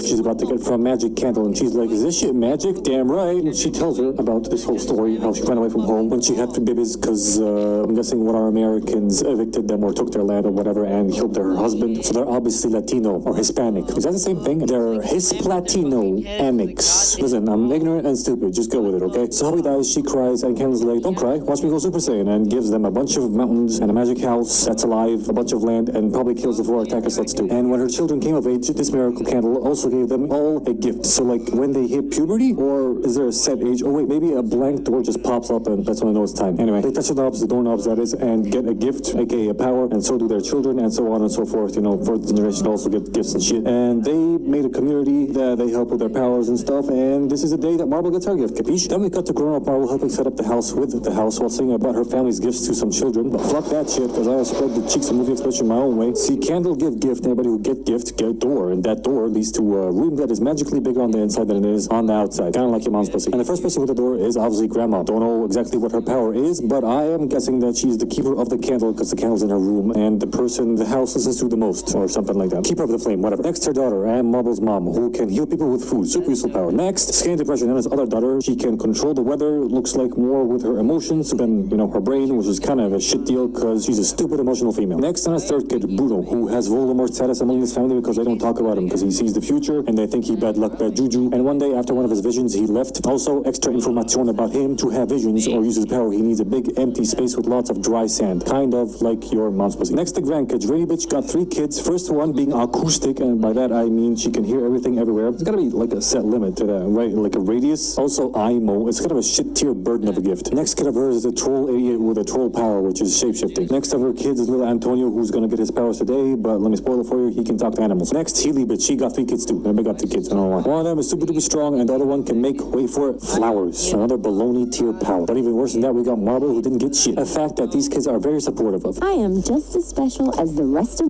gift she's about to get from Magic Candle, and she's like, is this shit magic? Damn right. And she tells her about this whole story, how she ran away from home when she had 3 babies because I'm guessing one of our Americans evicted them or took their land or whatever and killed their husband. So they're obviously Latino or Hispanic. Is that the same thing? They're Hisplatino-amics. Listen, I'm ignorant and stupid. Just go with it, okay? So Hubby dies, she cries, and Candle's like, don't cry, watch me go Super Saiyan, and gives them a bunch of mountains and a magic house that's alive, a bunch of land, and probably kills the 4 attacker sluts too. And when her children came of age, this miracle candle also gave them all a gift. So like when they hit puberty, or is there a set age? Oh wait, maybe a blank door just pops up and that's when I know it's time. Anyway, they touch the knobs, the doorknobs that is, and get a gift, aka a power, and so do their children, and so on and so forth. You know, 4th generation also get gifts and shit. And they made a community that they help with their powers and stuff, and this is the day that Marble gets her gift, capiche? Then we cut to grown-up Marble helping set up the house with the house while singing about her family's gifts to some children. But fuck that shit, because I spread the cheeks and movie expression my own way. See, Candle give gift, anybody who get gift, get door, and that door leads to a room that is magically bigger on the inside than it is on the outside, kind of like your mom's pussy. And the first person with the door is obviously Grandma. Don't know exactly what her power is, but I am guessing that she's the keeper of the candle because the candle's in her room, and the person the house listens to the most, or something like that. Keeper of the flame, whatever. Next, her daughter, and Marble's mom, who can heal people with food. Super useful power. Next, Skin Depression, and his other daughter, she can control the weather, looks like more with her emotions than, you know, her brain, which is kind of a shit deal because she's a stupid emotional female. Next, on his third kid, Bruno, who has Voldemort's status among his family because they don't talk about him because he sees the future and they think he bad luck, bad juju. And one day after one of his visions, he left. Also, extra information about him: to have visions or use his power, he needs a big empty space with lots of dry sand, kind of like your mom's pussy. Next, the grandkids. Rainy bitch got 3 kids. First one being acoustic, and by that I mean she can hear everything everywhere. There's gotta be like a set limit to that, right? Like a radius. Also, IMO. It's kind of a shit tier burden of a gift. Next kid of hers is a troll idiot with a troll power, which is shapeshifting. Next of her kids is little Antonio, who's gonna get his powers today, but let me spoil it for you, he can talk to animals. Next, Healy bitch. She got 3 kids too. Everybody got 2 kids. I don't know why. One of them is super duper strong, and the other one can make, wait for it, flowers. Another baloney tier power. But even worse than that, we got Marble, who didn't get shit. A fact that these kids are very supportive of. I am just as special as the rest of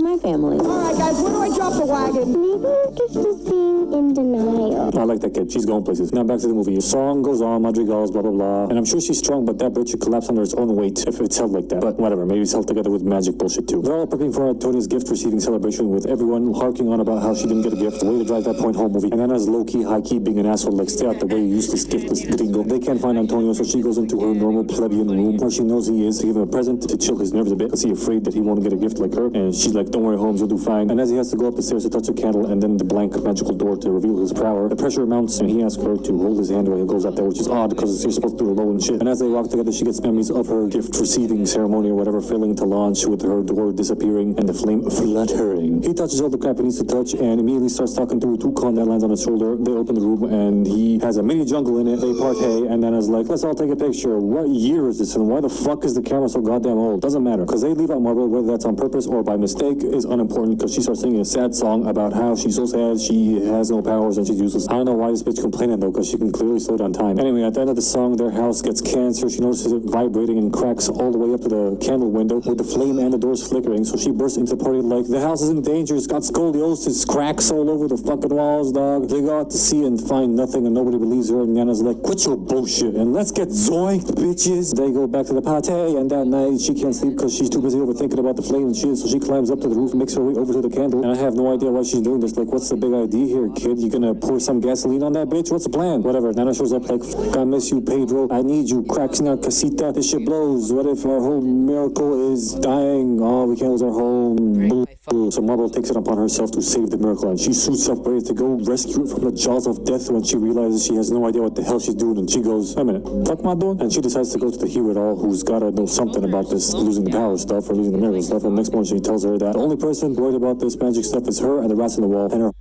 my family. Alright guys, where do I drop the wagon? Maybe your gift is being in denial. I like that kid. She's going places. Now back to the movie. The song goes on, madrigals, blah, blah, blah. And I'm sure she's strong, but that bitch should collapse under its own weight if it's held like that. But whatever, maybe it's held together with magic bullshit too. They're all prepping for Antonia's gift receiving celebration with everyone harking on about how she didn't get a gift. Way to drive that point home, movie. And Anna's low-key, high-key being an asshole, like stay out the way, useless, giftless gringo. They can't find Antonio, so she goes into her normal plebeian room where she knows he is to give him a present to chill his nerves a bit because he's afraid that he won't get a gift like her. And she's like, don't worry, Holmes, you'll do fine. And as he has to go up the stairs to touch a candle and then the blank magical door to reveal his power, the pressure mounts and he asks her to hold his hand while he goes up there, which is odd because you're supposed to do it alone and shit. And as they walk together, she gets memories of her gift receiving ceremony or whatever, failing to launch with her door disappearing and the flame fluttering. He touches all the crap he needs to touch and immediately starts talking to a toucan that lands on his shoulder. They open the room and he has a mini jungle in it. They part hay and then is like, let's all take a picture. What year is this and why the fuck is the camera so goddamn old? Doesn't matter because they leave out Marble, whether that's on purpose or by mistake is unimportant because she starts singing a sad song about how she's so sad she has no powers and she's useless. I don't know why this bitch complaining though because she can clearly slow down time. Anyway, at the end of the song, their house gets cancer. She notices it vibrating and cracks all the way up to the candle window with the flame and the doors flickering. So she bursts into the party like, the house is in danger. It's got scoliosis, cracks all over the fucking walls, dog. They go out to see and find nothing and nobody believes her. And Nana's like, quit your bullshit and let's get zoinked, bitches. They go back to the party and that night she can't sleep because she's too busy overthinking about the flame and shit. So she climbs up to the roof, makes her way over to the candle. And I have no idea why she's doing this. Like, what's the big idea here, kid? You gonna pour some gasoline on that bitch? What's the plan? Whatever. Nana shows up like, I miss you, Pedro. I need you. Cracks out casita. This shit blows. What if our whole miracle is dying? Oh, we can't lose our home. So Marble takes it upon herself to save the miracle, and she suits up ready to go rescue it from the jaws of death when she realizes she has no idea what the hell she's doing, and she goes, wait a minute, fuck my doing? And she decides to go to the hero-it-all who's gotta know something about this losing the power stuff or losing the miracle stuff, and the next morning she tells her that the only person worried about this magic stuff is her and the rats in the wall, and her